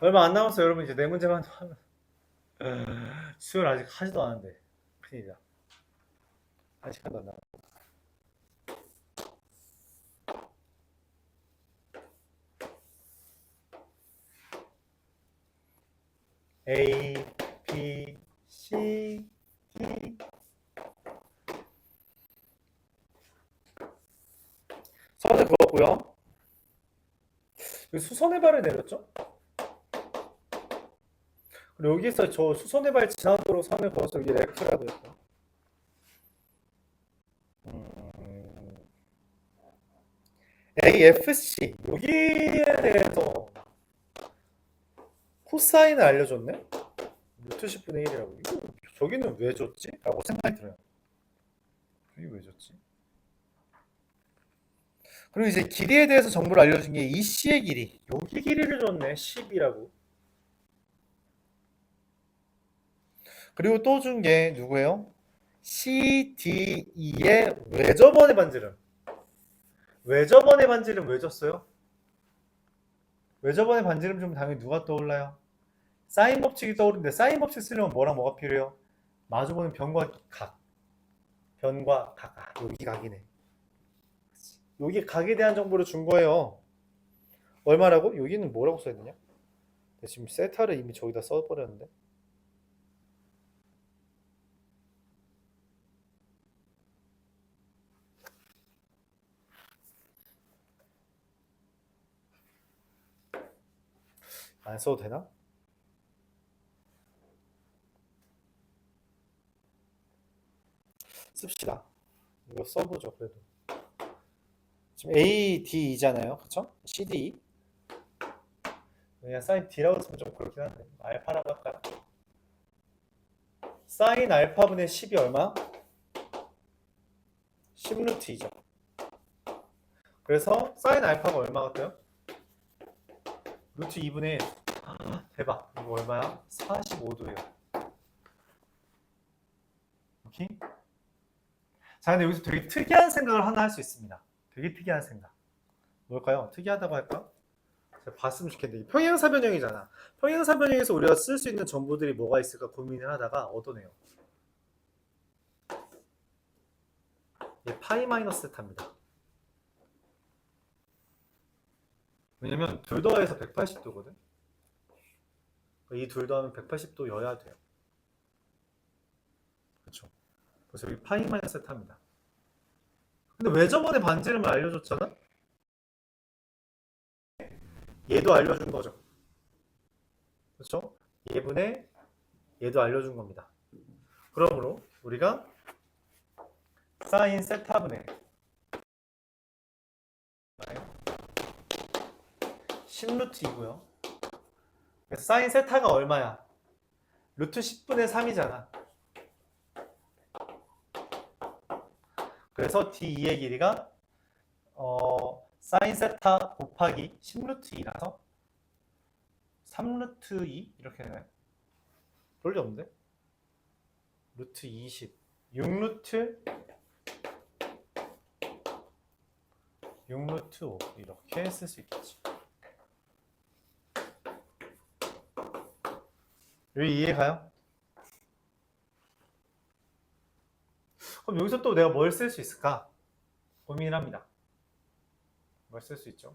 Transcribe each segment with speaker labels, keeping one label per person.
Speaker 1: 얼마 안 남았어요, 여러분. 이제 네 문제만 하면 수요일 아직 하지도 않았는데 큰일이다. 한 시간도 안 남았어. A, B, C, D. 선을 그었고요. 수선의 발을 내렸죠? 그리고 여기서 저 수선의 발 지나도록 선을 그어서 여기 F라고 했고. AFC 여기에 대해서 코사인을 알려줬네? 루트 10분의 1이라고. 이거 저기는 왜 줬지? 라고 생각이 들어요. 이게 왜 줬지? 그리고 이제 길이에 대해서 정보를 알려준 게 EC의 길이. 여기 길이를 줬네. 10이라고. 그리고 또 준 게 누구예요? CDE의 외접원의 반지름. 외접원의 반지름 왜 줬어요? 외접원의 반지름 주면 당연히 누가 떠올라요? 사인 법칙이 떠오르는데 사인 법칙 쓰려면 뭐랑 뭐가 필요해요? 마주보는 변과 각. 변과 각. 아, 여기 각이네. 여기 각에 대한 정보를 준 거예요. 얼마라고? 여기는 뭐라고 써야 되냐? 지금 세타를 이미 저기다 써버렸는데. 안 써도 되나? 씁시다. 이거 써보죠, 그래도. 지금 A, D이잖아요. 그쵸? CD. 그냥 사인 D라고 쓰면 좀 그렇긴 한데. 알파라고 할까요? 사인 알파분의 10이 얼마? 10루트 2죠. 그래서 사인 알파가 얼마 같아요? 루트 2분의 1. 대박. 이거 얼마야? 45도예요. 오케이? 자, 근데 여기서 되게 특이한 생각을 하나 할 수 있습니다. 되게 특이한 생각. 뭘까요? 특이하다고 할까? 제가 봤으면 좋겠는데 평행사 변형이잖아. 평행사 변형에서 우리가 쓸 수 있는 정보들이 뭐가 있을까 고민을 하다가 얻어내요. 이게 파이 마이너스 세타입니다. 왜냐면 둘 더해서 180도거든. 이 둘 더하면 180도여야 돼요. 그렇죠. 그래서 여기 파이 마이너스 세타입니다. 근데 왜 저번에 반지름을 알려줬잖아? 얘도 알려준 거죠. 그렇죠? 얘분의 얘도 알려준 겁니다. 그러므로 우리가 사인 세타분의 10루트이고요. 사인 세타가 얼마야? 루트 10분의 3이잖아. 그래서 D2의 길이가 사인 세타 곱하기 10루트 2라서 3루트 2 이렇게 되나요? 별리 없는데? 루트 20 6루트 6루트 5 이렇게 쓸 수 있겠지. 여기 이해가요? 그럼 여기서 또 내가 뭘 쓸 수 있을까? 고민을 합니다. 뭘 쓸 수 있죠?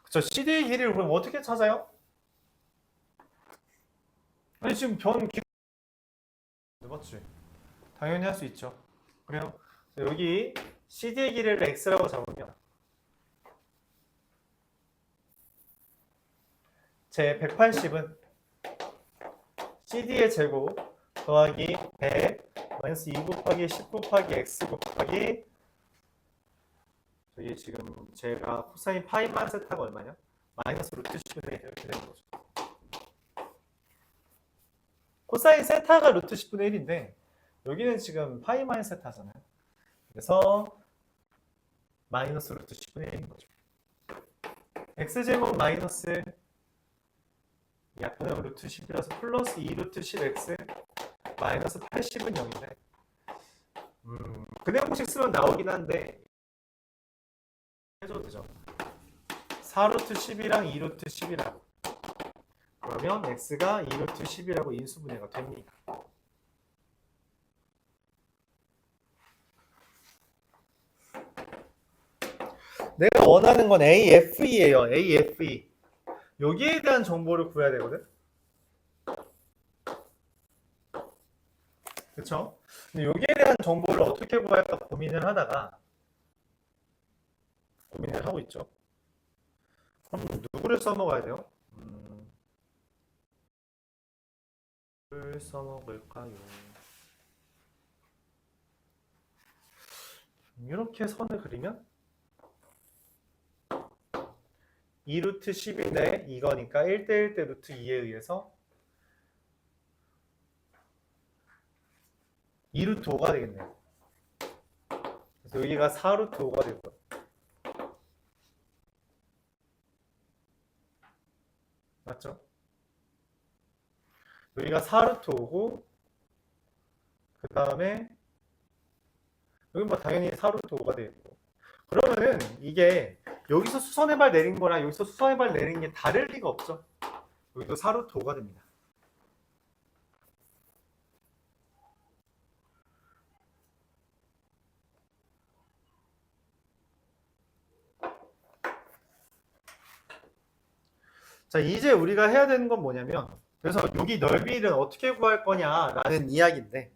Speaker 1: 그쵸, CD의 길이를 그럼 어떻게 찾아요? 아니 지금 변 길... 맞지? 당연히 할 수 있죠. 그래요? 여기 CD의 길이를 X라고 잡으면 제 180은 CD의 제곱 더하기 100 마이너스 2 곱하기 10 곱하기 X 곱하기 저기 지금 제가 코사인 파이만 세타가 얼마냐? 마이너스 루트 10분의 1 이렇게 되는 거죠. 코사인 세타가 루트 10분의 1인데 여기는 지금 파이 마이너스 세타잖아요. 그래서 마이너스 루트 10분의 1인 거죠. x제곱 마이너스 약분의 루트 10이라서 플러스 2 루트 10x 마이너스 80은 0인데 근해 공식 쓰면 나오긴 한데 해줘도 되죠. 4루트 10이랑 2루트 10이라고. 그러면 x가 2루트 10이라고 인수분해가 됩니다. 내가 원하는 건 AFE예요. AFE. 여기에 대한 정보를 구해야 되거든. 그쵸? 근데 여기에 대한 정보를 어떻게 구할까 고민을 하다가 고민을 하고 있죠. 그럼 누구를 써먹어야 돼요? 누구를 써먹을까요? 이렇게 선을 그리면 2루트 10인데 이거니까 1대1 대 루트 2에 의해서 2루트 5가 되겠네요. 그래서 여기가 4루트 5가 될 거예요. 맞죠? 여기가 4루트 5고 그 다음에 여기 뭐 당연히 4루트 5가 되겠고 그러면은 이게 여기서 수선의 발 내린 거랑 여기서 수선의 발 내린 게 다를 리가 없죠. 여기도 4루트 5가 됩니다. 자, 이제 우리가 해야 되는 건 뭐냐면 그래서 여기 넓이를 어떻게 구할 거냐라는 이야기인데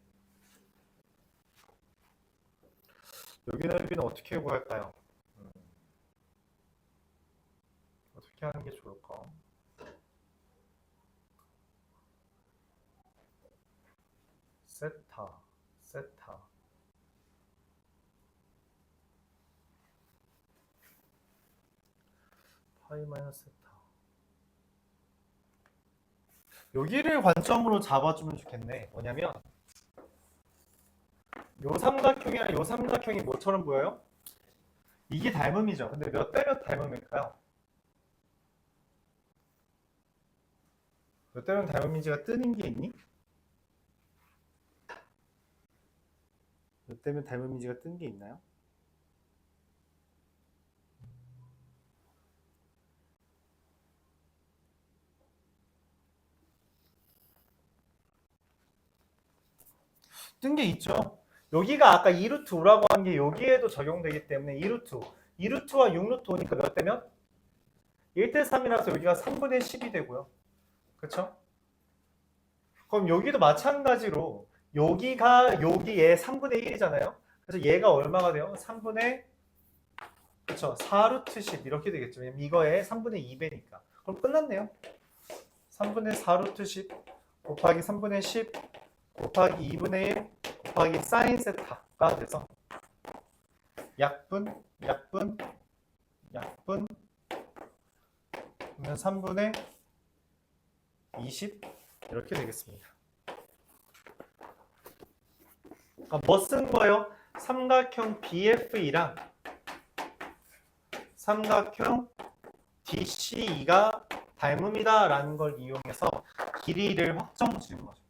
Speaker 1: 여기 넓이는 어떻게 구할까요? 어떻게 하는 게 좋을까? 세타 파이 마이너스 세타 여기를 관점으로 잡아주면 좋겠네. 뭐냐면 요 삼각형이랑 요 삼각형이 뭐처럼 보여요? 이게 닮음이죠. 근데 몇 대 몇 닮음일까요? 몇 대 몇 닮음인지가 뜨는 게 있니? 몇 대 몇 닮음인지가 뜬 게 있나요? 뜬 게 있죠. 여기가 아까 2루트 5라고 한 게 여기에도 적용되기 때문에 2루트 2루트와 6루트 5니까 몇 대 몇? 1대 3이라서 여기가 3분의 10이 되고요. 그쵸? 그럼 여기도 마찬가지로 여기가 여기에 3분의 1이잖아요. 그래서 얘가 얼마가 돼요? 3분의 그쵸 4루트 10 이렇게 되겠죠. 왜냐면 이거에 3분의 2배니까. 그럼 끝났네요. 3분의 4루트 10 곱하기 3분의 10 곱하기 2분의 1 곱하기 사인 세타가 돼서 약분 그러면 3분의 20 이렇게 되겠습니다. 뭐 쓴 거예요? 삼각형 BFE랑 삼각형 DCE가 닮음이다 라는 걸 이용해서 길이를 확정 지은 거죠.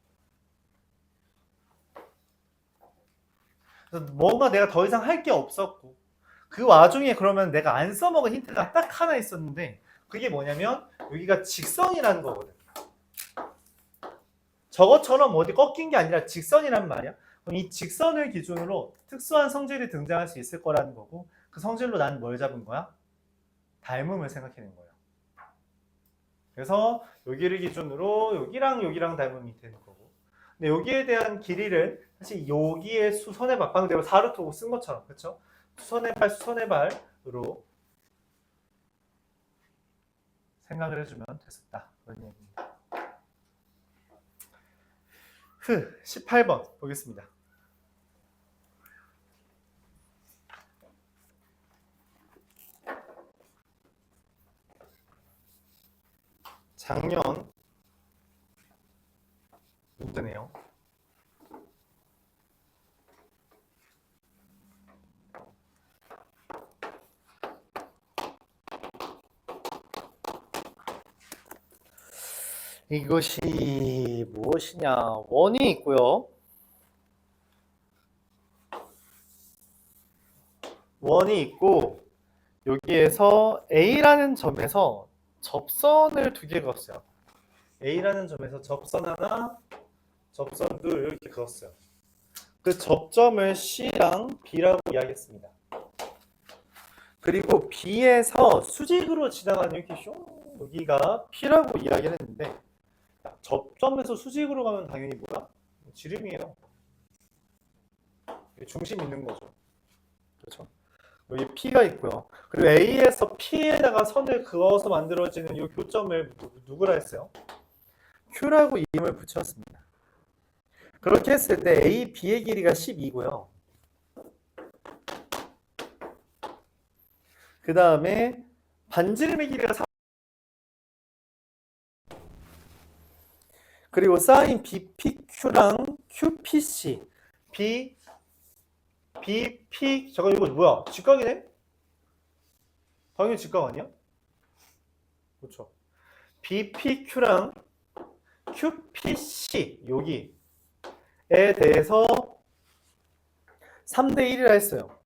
Speaker 1: 그래서 뭔가 내가 더 이상 할 게 없었고 그 와중에 그러면 내가 안 써먹은 힌트가 딱 하나 있었는데 그게 뭐냐면 여기가 직선이라는 거거든. 저것처럼 어디 꺾인 게 아니라 직선이란 말이야. 그럼 이 직선을 기준으로 특수한 성질이 등장할 수 있을 거라는 거고 그 성질로 나는 뭘 잡은 거야? 닮음을 생각해낸 거예요. 그래서 여기를 기준으로 여기랑 닮음이 되는 거고 근데 여기에 대한 길이를 사실 여기에 수선의 발 방금 내가 4루트 5 쓴 것처럼 그렇죠? 수선의 발으로 생각을 해주면 됐었다 그런 얘기입니다. 18번 보겠습니다. 작년 문제네요. 이것이 무엇이냐? 원이 있고요. 원이 있고 여기에서 A라는 점에서 접선을 두 개 그었어요. A라는 점에서 접선 하나, 접선 둘 이렇게 그었어요. 그 접점을 C랑 B라고 이야기했습니다. 그리고 B에서 수직으로 지나가는 이렇게 슝 여기가 P라고 이야기를 했는데 접점에서 수직으로 가면 당연히 뭐야? 지름이에요. 중심 있는 거죠. 그렇죠? 여기 P가 있고요. 그리고 A에서 P에다가 선을 그어서 만들어지는 이 교점을 누구라 했어요? Q라고 이름을 붙였습니다. 그렇게 했을 때 A, B의 길이가 12고요. 그 다음에 반지름의 길이가 3. 그리고 사인 BPQ랑 QPC BP 잠깐 이거 뭐야? 직각이네? 당연히 직각 아니야? 그렇죠. BPQ랑 QPC 여기에 대해서 3대 1이라 했어요.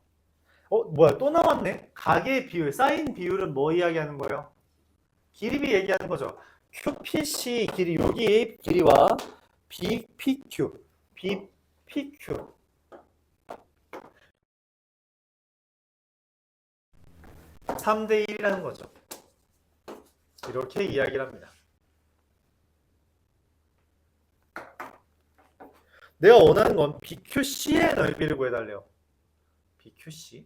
Speaker 1: 뭐야 또 나왔네. 각의 비율, 사인 비율은 뭐 이야기하는 거예요? 길이 얘기하는 거죠. QPC 길이 여기 길이와 BPQ 3대 1이라는 거죠. 이렇게 이야기를 합니다. 내가 원하는 건 BQC의 넓이를 구해달래요. BQC?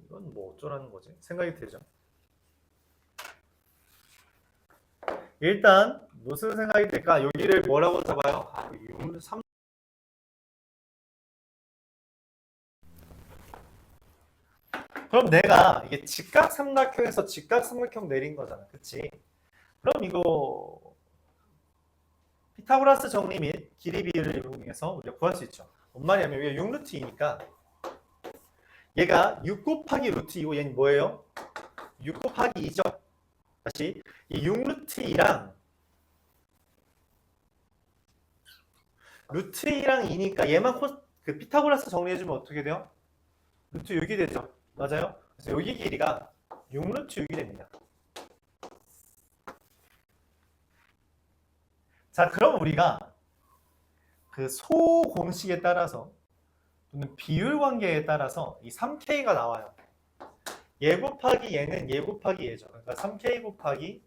Speaker 1: 이건 뭐 어쩌라는 거지? 생각이 들죠? 일단 무슨 생각이 들까? 여기를 뭐라고 잡아요? 그럼 내가 이게 직각 삼각형에서 직각 삼각형 내린 거잖아. 그치? 그럼 이거 피타고라스 정리 및 길이 비율을 이용해서 우리가 구할 수 있죠. 뭔 말이냐면 여기가 6루트이니까 얘가 6 곱하기 루트 2고 얘는 뭐예요? 6 곱하기 2죠. 다시 이 6루트 2랑 루트 2랑 2니까 얘만 그 피타고라스 정리해주면 어떻게 돼요? 루트 6이 되죠. 맞아요? 그래서 여기 길이가 6루트 6이 됩니다. 자, 그럼 우리가 그 소공식에 따라서 또는 비율 관계에 따라서 이 3K가 나와요. 얘 곱하기 얘는 얘 곱하기 얘죠. 그러니까 3K 곱하기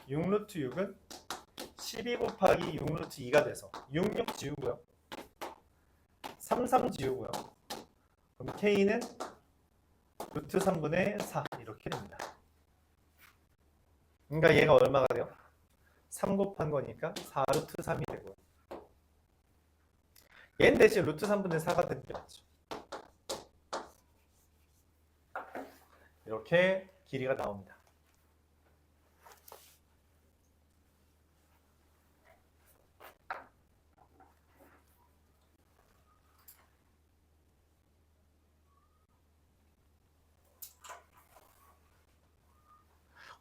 Speaker 1: 6루트 6은 12 곱하기 6루트 2가 돼서 6 지우고요. 3 지우고요. 그럼 K는 루트 3분의 4 이렇게 됩니다. 그러니까 얘가 얼마가 돼요? 3 곱한 거니까 4 루트 3이 되고요. 얘는 대신 루트 3분의 4가 되는 게 맞죠. 이렇게 길이가 나옵니다.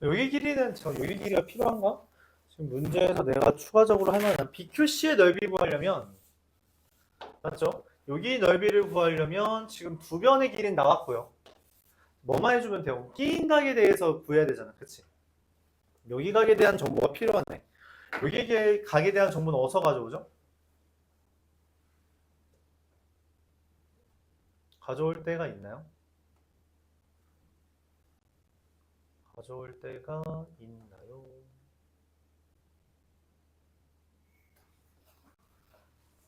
Speaker 1: 여기 길이는 여기 길이가 필요한가? 지금 문제에서 내가 추가적으로 할 만한 BQC의 넓이 구하려면 맞죠? 여기 넓이를 구하려면 지금 두 변의 길이는 나왔고요. 뭐만 해주면 돼요? 끼인 각에 대해서 구해야 되잖아. 그치? 여기 각에 대한 정보가 필요하네. 여기 각에 대한 정보는 어디서 가져오죠? 가져올 때가 있나요? 가져올 때가 있나요?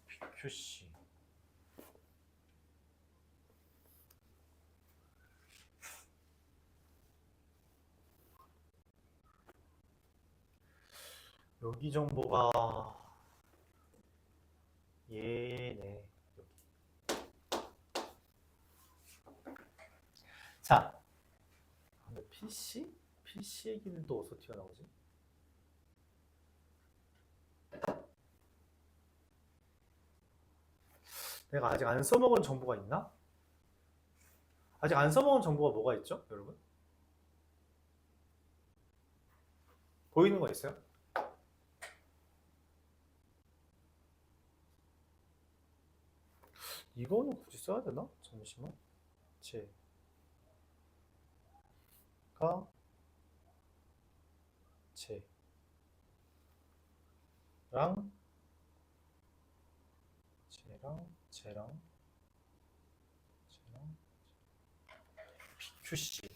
Speaker 1: BQC 여기 정보가 얘네. 자, PC? PC의 길은 또 어디서 튀어나오지? 내가 아직 안 써먹은 정보가 있나? 아직 안 써먹은 정보가 뭐가 있죠, 여러분? 보이는 거 있어요? 이거는 굳이 써야 되나? 잠시만. 제 쟤랑 쟤랑 QC.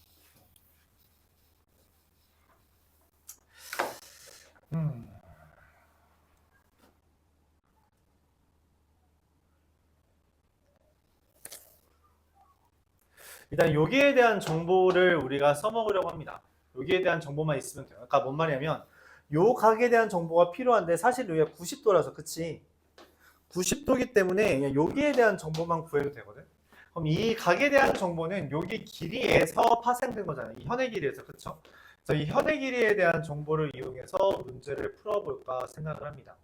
Speaker 1: 일단 여기에 대한 정보를 우리가 써먹으려고 합니다. 여기에 대한 정보만 있으면 돼요. 그러니까 뭔 말이냐면 요 각에 대한 정보가 필요한데 사실 여기가 90도라서 그치? 90도기 때문에 그냥 여기에 대한 정보만 구해도 되거든. 그럼 이 각에 대한 정보는 여기 길이에서 파생된 거잖아요. 이 현의 길이에서 그쵸? 그래서 이 현의 길이에 대한 정보를 이용해서 문제를 풀어볼까 생각을 합니다.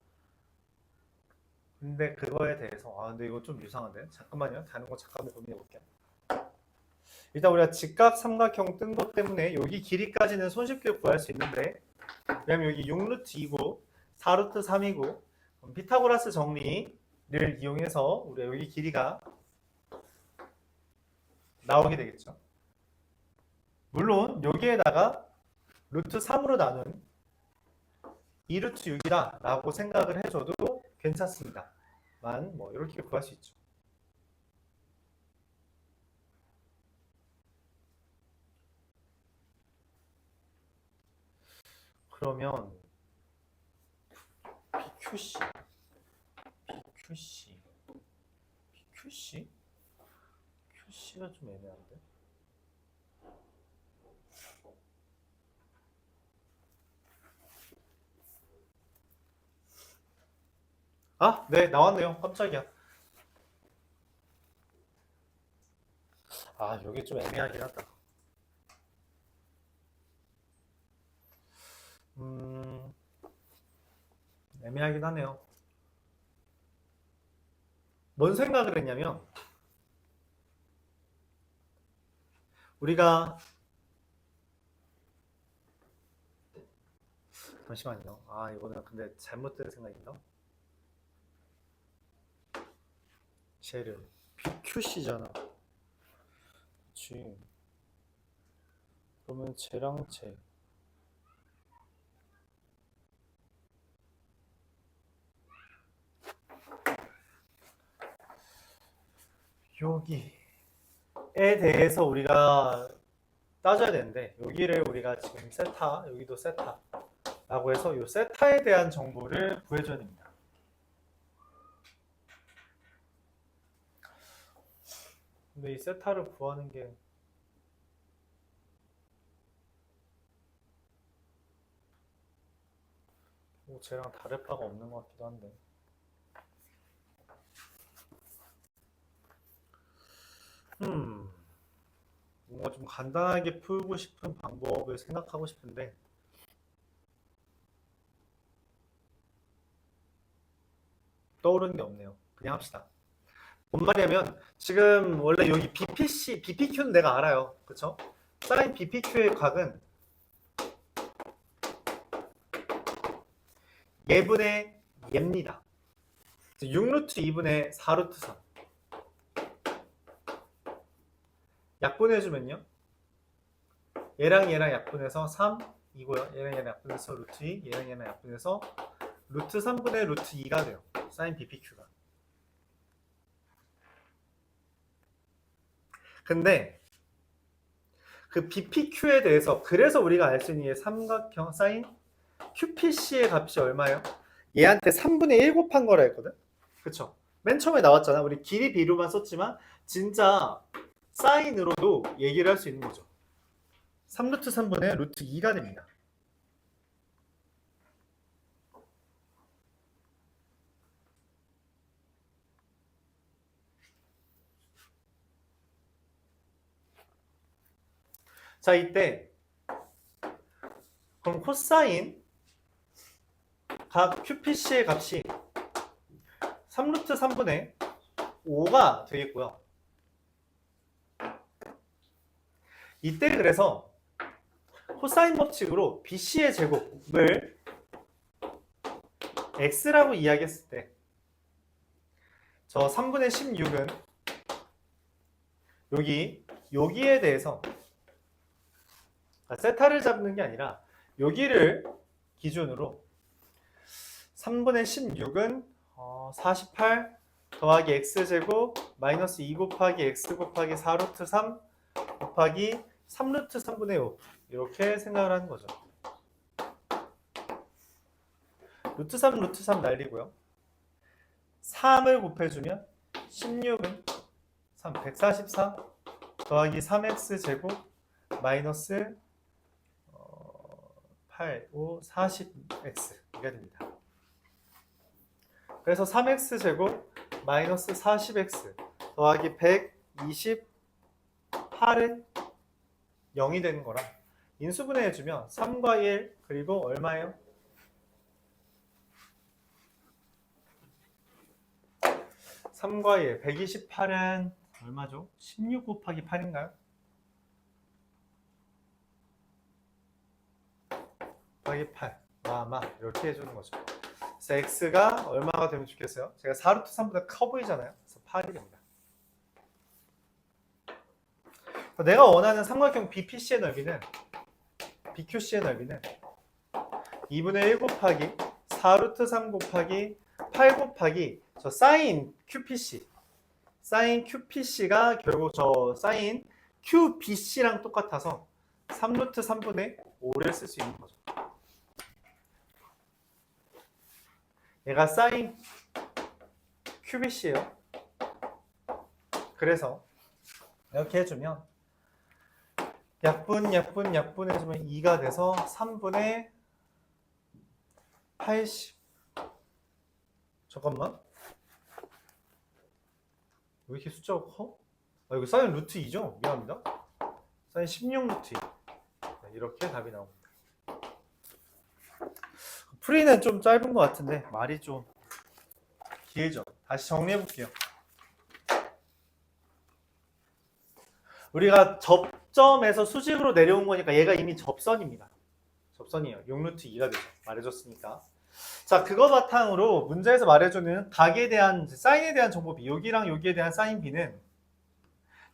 Speaker 1: 근데 그거에 대해서 근데 이거 좀 이상한데? 잠깐만요. 다른 거 잠깐 고민해 볼게요. 일단 우리가 직각 삼각형 뜬 것 때문에 여기 길이까지는 손쉽게 구할 수 있는데 왜냐면 여기 6루트 2고 4루트 3이고 피타고라스 정리를 이용해서 우리가 여기 길이가 나오게 되겠죠. 물론 여기에다가 루트 3으로 나눈 2루트 6이다 라고 생각을 해줘도 괜찮습니다. 만 뭐 이렇게 구할 수 있죠. 그러면 BQC QC가 좀 애매한데. 네, 나왔네요. 깜짝이야. 여기 좀 애매하긴 하다. 애매하긴 하네요. 뭔 생각을 했냐면 우리가 잠시만요. 이거는 근데 잘못된 생각인가? 쟤를 BQC잖아. 그치. 그러면 쟤랑 쟤. 여기에 대해서 우리가 따져야 되는데 여기를 우리가 지금 세타, 여기도 세타라고 해서 이 세타에 대한 정보를 구해줘야 됩니다. 근데 이 세타를 구하는 게 쟤랑 다를 바가 없는 것 같기도 한데. 뭔가 좀 간단하게 풀고 싶은 방법을 생각하고 싶은데 떠오르는 게 없네요. 그냥 합시다. 뭔 말이냐면 지금 원래 여기 BPQ는 내가 알아요. 그쵸? 사인 BPQ의 각은 얘분의 얘입니다. 6루트 2분의 4루트 3 약분해주면요 얘랑 얘랑 약분해서 3이고요 얘랑 약분해서 루트 2 얘랑 약분해서 루트 3분의 루트 2가 돼요. 사인 BPQ가. 근데 그 BPQ에 대해서 그래서 우리가 알 수 있는 게 삼각형 사인 QPC의 값이 얼마예요? 얘한테 3분의 1 곱한 거라 했거든? 그쵸? 맨 처음에 나왔잖아. 우리 길이 비료만 썼지만 진짜 사인으로도 얘기를 할 수 있는 거죠. 3루트 3분의 루트 2가 됩니다. 자, 이때 그럼 코사인 각 QPC의 값이 3루트 3분의 5가 되겠고요. 이때 그래서 코사인 법칙으로 BC의 제곱을 X라고 이야기했을 때 저 3분의 16은 여기에 대해서 세타를 잡는 게 아니라 여기를 기준으로 3분의 16은 48 더하기 x제곱 마이너스 2 곱하기 x 곱하기 4루트 3 곱하기 3루트 3분의 5 이렇게 생각을 하는 거죠. 루트 3 루트 3 날리고요. 3을 곱해주면 16은 144 더하기 3x 제곱 마이너스 8, 5, 40x 이게 됩니다. 그래서 3x 제곱 마이너스 40x 더하기 128은 0이 되는 거라 인수분해 해주면 3과 1 그리고 얼마예요? 3과 1 128은 얼마죠? 16 곱하기 8인가요? 곱하기 8 아마 이렇게 해주는 거죠. 그래서 x가 얼마가 되면 좋겠어요? 제가 4루트 3보다 커 보이잖아요. 그래서 8이 됩니다. 내가 원하는 삼각형 BPC의 넓이는 BQC의 넓이는 2분의 1 곱하기 4루트 3 곱하기 8 곱하기 저 사인 QPC 사인 QPC가 결국 저 사인 QBC랑 똑같아서 3루트 3분의 5를 쓸 수 있는 거죠. 얘가 사인 QBC예요. 그래서 이렇게 해주면 약분 해주면 2가 돼서 3분의 80 잠깐만 왜 이렇게 숫자가 커? 이거 사인 루트 2죠? 미안합니다. 사인 16 루트 2 이렇게 답이 나옵니다. 풀이는 좀 짧은 것 같은데 말이 좀 길죠. 다시 정리해 볼게요. 우리가 접점에서 수직으로 내려온 거니까 얘가 이미 접선입니다. 접선이에요. 6루트 2가 되죠. 말해줬으니까. 자, 그거 바탕으로 문제에서 말해주는 각에 대한 사인에 대한 정보비 여기랑 여기에 대한 사인 비는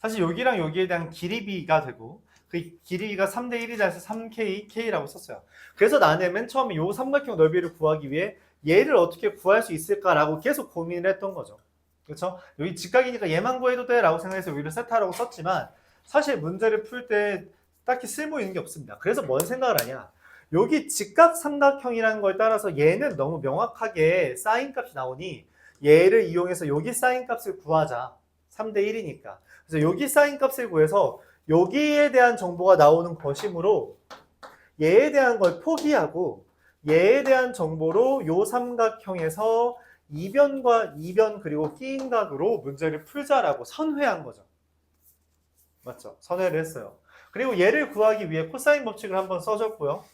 Speaker 1: 사실 여기랑 여기에 대한 길이 비가 되고 그 길이가 3대 1이다 해서 3K, K라고 썼어요. 그래서 나는 맨 처음에 요 삼각형 넓이를 구하기 위해 얘를 어떻게 구할 수 있을까라고 계속 고민을 했던 거죠. 그렇죠? 여기 직각이니까 얘만 구해도 돼 라고 생각해서 여기를 세타라고 썼지만 사실 문제를 풀 때 딱히 쓸모 있는 게 없습니다. 그래서 뭔 생각을 하냐? 여기 직각 삼각형이라는 걸 따라서 얘는 너무 명확하게 사인 값이 나오니 얘를 이용해서 여기 사인 값을 구하자. 3대 1이니까. 그래서 여기 사인 값을 구해서 여기에 대한 정보가 나오는 것이므로 얘에 대한 걸 포기하고 얘에 대한 정보로 요 삼각형에서 이변과 이변 그리고 끼인 각으로 문제를 풀자라고 선회한 거죠. 맞죠? 선회를 했어요. 그리고 얘를 구하기 위해 코사인 법칙을 한번 써줬고요.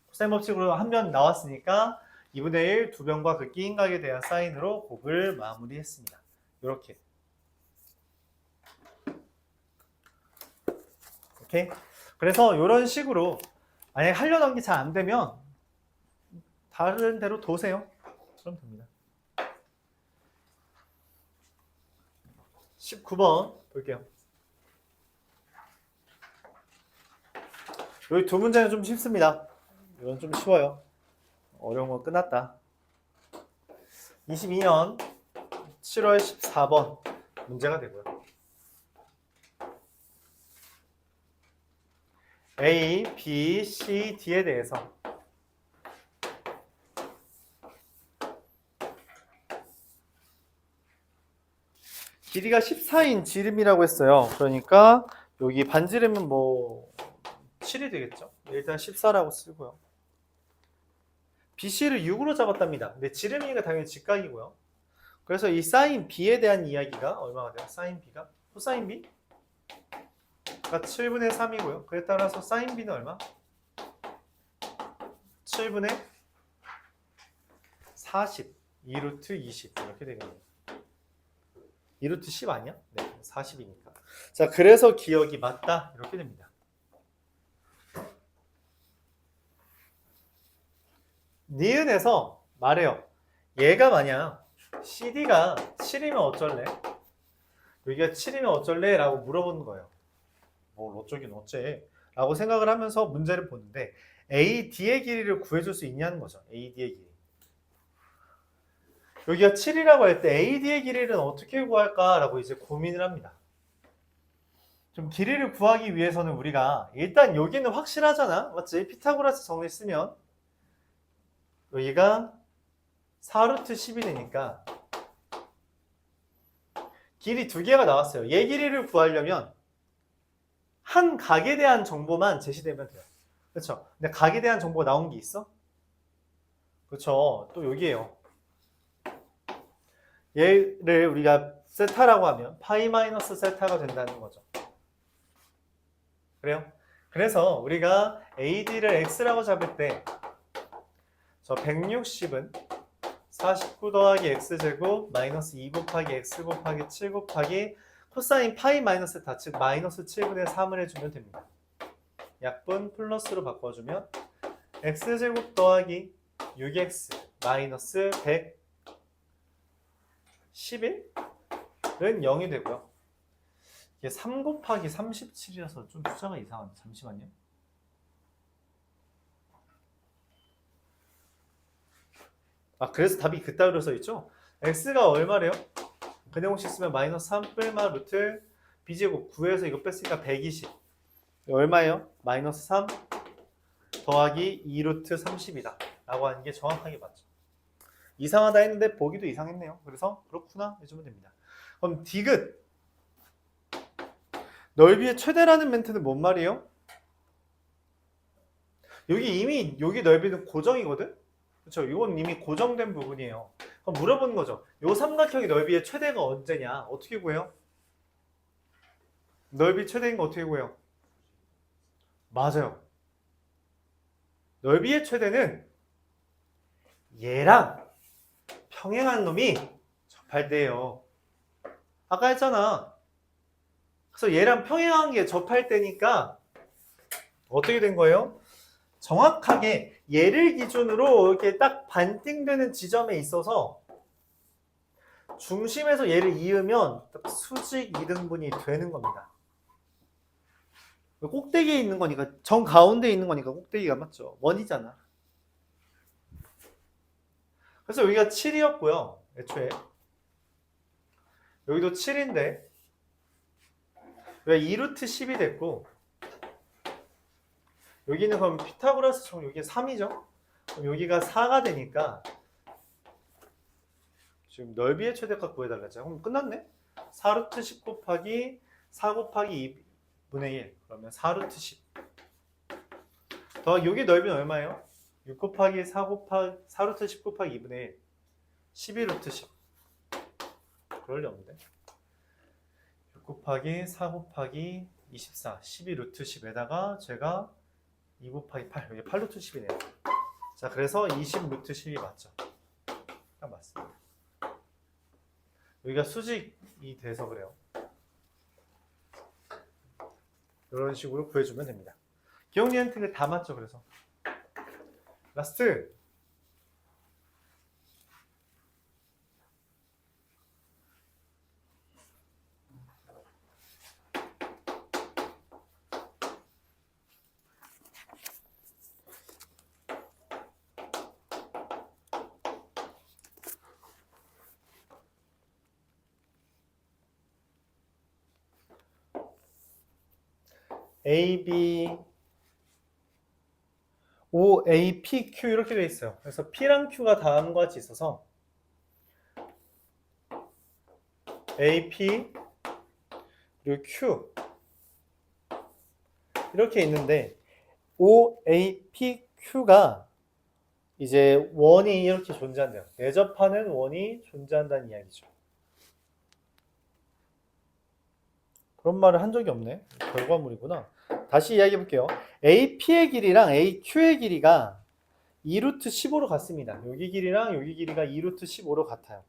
Speaker 1: 코사인 법칙으로 한 변 나왔으니까 2분의 1 두 변과 그 끼인 각에 대한 사인으로 곱을 마무리했습니다. 이렇게. 오케이? 그래서 이런 식으로 만약에 하려던 게 잘 안 되면 다른 데로 도세요. 그럼 됩니다. 19번 볼게요. 여기 두 문제는 좀 쉽습니다. 이건 좀 쉬워요. 어려운 건 끝났다. 22년 7월 14번 문제가 되고요. A, B, C, D에 대해서 길이가 14인 지름이라고 했어요. 그러니까 여기 반지름은 뭐 7이 되겠죠. 일단 14라고 쓰고요. BC를 6으로 잡았답니다. 근데 지름이니까 당연히 직각이고요. 그래서 이 사인 B에 대한 이야기가 얼마가 돼요? 사인 B가? 코사인 B? 가 7분의 3이고요. 그에 따라서 사인 B는 얼마? 7분의 40, 2루트 20 이렇게 되겠네요. 2루트 10 아니야? 네, 40이니까. 자, 그래서 기억이 맞다 이렇게 됩니다. 니은에서 말해요. 얘가 만약 CD가 7이면 어쩔래? 여기가 7이면 어쩔래? 라고 물어보는 거예요. 뭘 어쩌긴 어째. 라고 생각을 하면서 문제를 보는데 AD의 길이를 구해줄 수 있냐는 거죠. AD의 길이. 여기가 7이라고 할 때 AD의 길이는 어떻게 구할까라고 이제 고민을 합니다. 좀 길이를 구하기 위해서는 우리가 일단 여기는 확실하잖아. 맞지? 피타고라스 정리 쓰면 여기가 4루트 10이 되니까 길이 두 개가 나왔어요. 얘 길이를 구하려면 한 각에 대한 정보만 제시되면 돼요. 그렇죠? 근데 각에 대한 정보가 나온 게 있어? 그렇죠. 또 여기에요. 얘를 우리가 세타라고 하면 파이 마이너스 세타가 된다는 거죠. 그래요? 그래서 우리가 AD를 X라고 잡을 때 저 160은 49 더하기 X제곱 마이너스 2 곱하기 X 곱하기 7 곱하기 코사인 파이 마이너스 세타, 즉 마이너스 7분의 3을 해주면 됩니다. 약분 플러스로 바꿔주면 X제곱 더하기 6X 마이너스 111은 0이 되고요. 이게 3 곱하기 37이라서 좀 숫자가 이상한데 잠시만요. 그래서 답이 그따위로 써있죠? X가 얼마래요? 근해공식 쓰면 마이너스 3 뺄마 루트 B제곱 9에서 이거 뺐으니까 120 얼마예요? 마이너스 3 더하기 2 루트 30이다 라고 하는 게 정확하게 맞죠. 이상하다 했는데 보기도 이상했네요. 그래서 그렇구나 해주면 됩니다. 그럼 디귿 넓이의 최대라는 멘트는 뭔 말이에요? 여기 이미 여기 넓이는 고정이거든? 그렇죠? 이건 이미 고정된 부분이에요. 그럼 물어보는 거죠. 요 삼각형의 넓이의 최대가 언제냐? 어떻게 구해요? 넓이 최대인 거 어떻게 구해요? 맞아요. 넓이의 최대는 얘랑 평행한 놈이 접할 때예요. 아까 했잖아. 그래서 얘랑 평행한 게 접할 때니까 어떻게 된 거예요? 정확하게 얘를 기준으로 이렇게 딱 반띵되는 지점에 있어서 중심에서 얘를 이으면 수직 이등분이 되는 겁니다. 꼭대기에 있는 거니까 정 가운데에 있는 거니까 꼭대기가 맞죠. 원이잖아. 그래서 여기가 7이었고요. 애초에 여기도 7인데 왜 2루트 10이 됐고 여기는 그럼 피타고라스처럼 여기가 3이죠? 그럼 여기가 4가 되니까 지금 넓이의 최대값 구해달라 했잖아. 그럼 끝났네? 4루트 10 곱하기 4 곱하기 2분의 1 그러면 4루트 10 더 여기 넓이는 얼마예요? 6 곱하기 4 곱하기 4루트 10 곱하기 2분의 1 12루트 10 그럴 리 없는데 6 곱하기 4 곱하기 24 12루트 10에다가 제가 2 곱하기 8 여기 8루트 10이네요. 자 그래서 20루트 10이 맞죠. 딱 맞습니다. 여기가 수직이 돼서 그래요. 이런 식으로 구해주면 됩니다. 기억 니은트가 다 맞죠. 그래서 라스트 AB O, A, P, Q 이렇게 돼 있어요. 그래서 P랑 Q가 다음과 같이 있어서 A, P 그리고 Q 이렇게 있는데 O, A, P, Q가 이제 원이 이렇게 존재한대요. 내접하는 원이 존재한다는 이야기죠. 그런 말을 한 적이 없네. 결과물이구나. 다시 이야기해 볼게요. AP의 길이랑 AQ의 길이가 2루트 15로 같습니다. 여기 길이랑 여기 길이가 2루트 15로 같아요.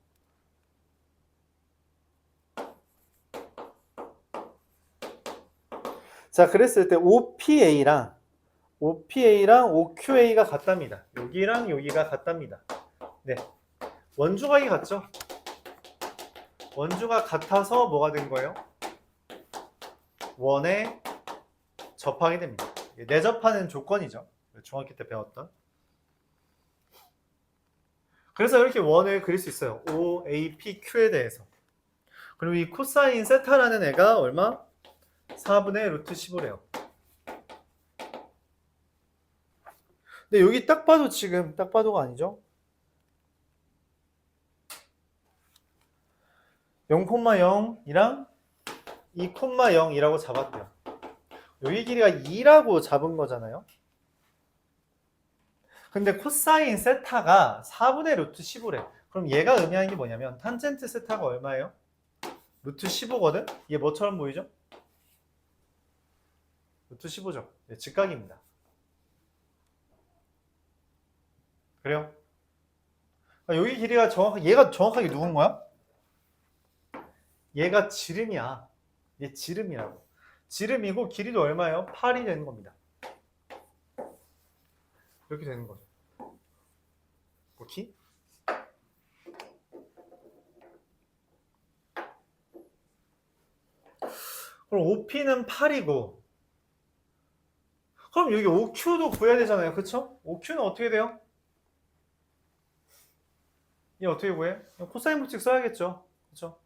Speaker 1: 자, 그랬을 때 OPA랑 OQA가 같답니다. 여기랑 여기가 같답니다. 네, 원주각이 같죠? 원주가 같아서 뭐가 된 거예요? 원에 접하게 됩니다. 내접하는 조건이죠. 중학교 때 배웠던. 그래서 이렇게 원을 그릴 수 있어요. OAPQ에 대해서. 그리고 이 코사인 세타라는 애가 얼마? 4분의 루트 15래요. 근데 여기 딱 봐도 지금 딱 봐도가 아니죠? 0,0이랑 2,0이라고 잡았대요. 여기 길이가 2라고 잡은 거잖아요. 근데 코사인 세타가 4분의 루트 15래. 그럼 얘가 의미하는 게 뭐냐면 탄젠트 세타가 얼마예요? 루트 15거든? 이게 뭐처럼 보이죠? 루트 15죠. 네, 직각입니다. 그래요? 여기 길이가 얘가 정확하게 누군 거야? 얘가 지름이야. 얘 지름이라고. 지름이고 길이도 얼마예요? 8이 되는 겁니다. 이렇게 되는 거죠. 오케이? 그럼 OP는 8이고 그럼 여기 OQ도 구해야 되잖아요. 그쵸? OQ는 어떻게 돼요? 얘 어떻게 구해? 코사인 법칙 써야겠죠. 그쵸?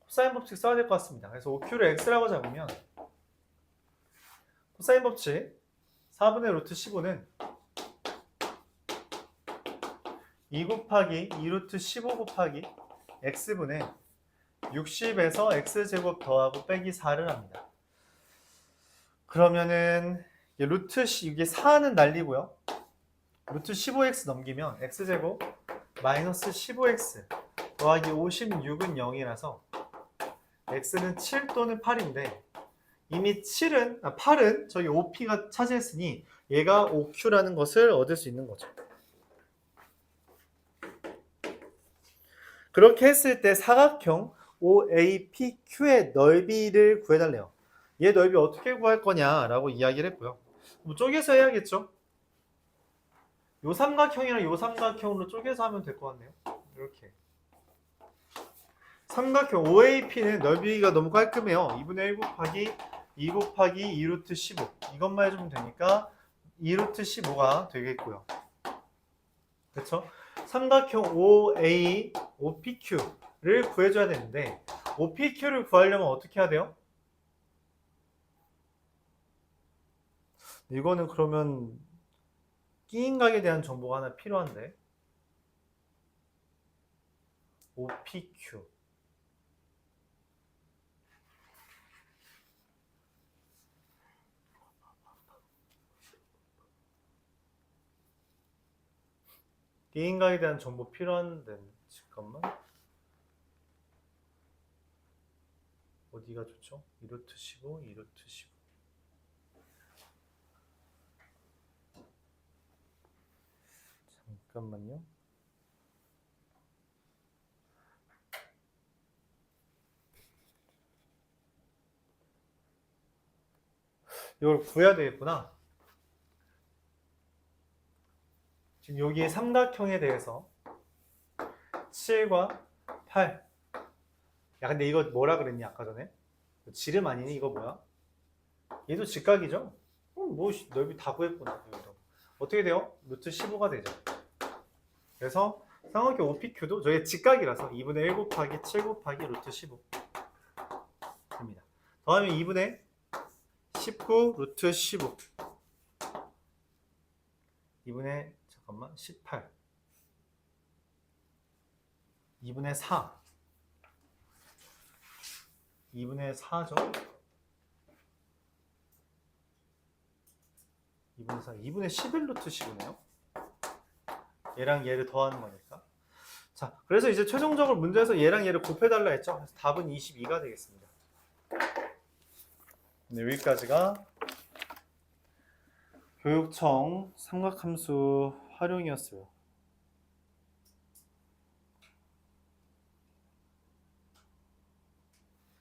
Speaker 1: 코사인 법칙 써야 될 것 같습니다. 그래서 OQ를 X라고 잡으면 코사인 법칙 4분의 루트 15는 2 곱하기 2 루트 15 곱하기 X분의 60에서 X제곱 더하고 빼기 4를 합니다. 그러면은 이게 4는 날리고요. 루트 15x 넘기면 x제곱 마이너스 15x 더하기 56은 0이라서 x는 7 또는 8인데 이미 8은 저기 OP가 차지했으니 얘가 OQ라는 것을 얻을 수 있는 거죠. 그렇게 했을 때 사각형 OAPQ의 넓이를 구해달래요. 얘 넓이 어떻게 구할 거냐라고 이야기를 했고요. 뭐 쪼개서 해야겠죠? 요 삼각형이랑 요 삼각형으로 쪼개서 하면 될 것 같네요. 이렇게. 삼각형 OAP는 넓이가 너무 깔끔해요. 2분의 1 곱하기 2 곱하기 2 루트 15. 이것만 해주면 되니까 2 루트 15가 되겠고요. 그렇죠? 삼각형 OPQ를 구해줘야 되는데 OPQ를 구하려면 어떻게 해야 돼요? 이거는 그러면 끼인각에 대한 정보가 하나 필요한데 OPQ 끼인각에 대한 정보 필요한데 잠깐만 어디가 좋죠? 2루트 15, 2루트 15 잠깐만요. 이걸 구해야 되겠구나. 지금 여기 삼각형에 대해서 7과 8. 야 근데 이거 뭐라 그랬니 아까 전에? 지름 아니니? 이거 뭐야? 얘도 직각이죠? 뭐 넓이 다 구했구나. 여기도. 어떻게 돼요? 루트 15가 되죠. 그래서 삼각형 OPQ도 저희 직각이라서 2분의 1 곱하기 7 곱하기 루트 15 됩니다. 더하면 2분의 19 루트 15 2분의 18 2분의 4 2분의 4죠. 2분의 4 2분의 11 루트 15네요. 얘랑 얘를 더하는 거니까. 자, 그래서 이제 최종적으로 문제에서 얘랑 얘를 곱해달라 했죠. 그래서 답은 22가 되겠습니다. 네, 여기까지가 교육청 삼각함수 활용이었어요.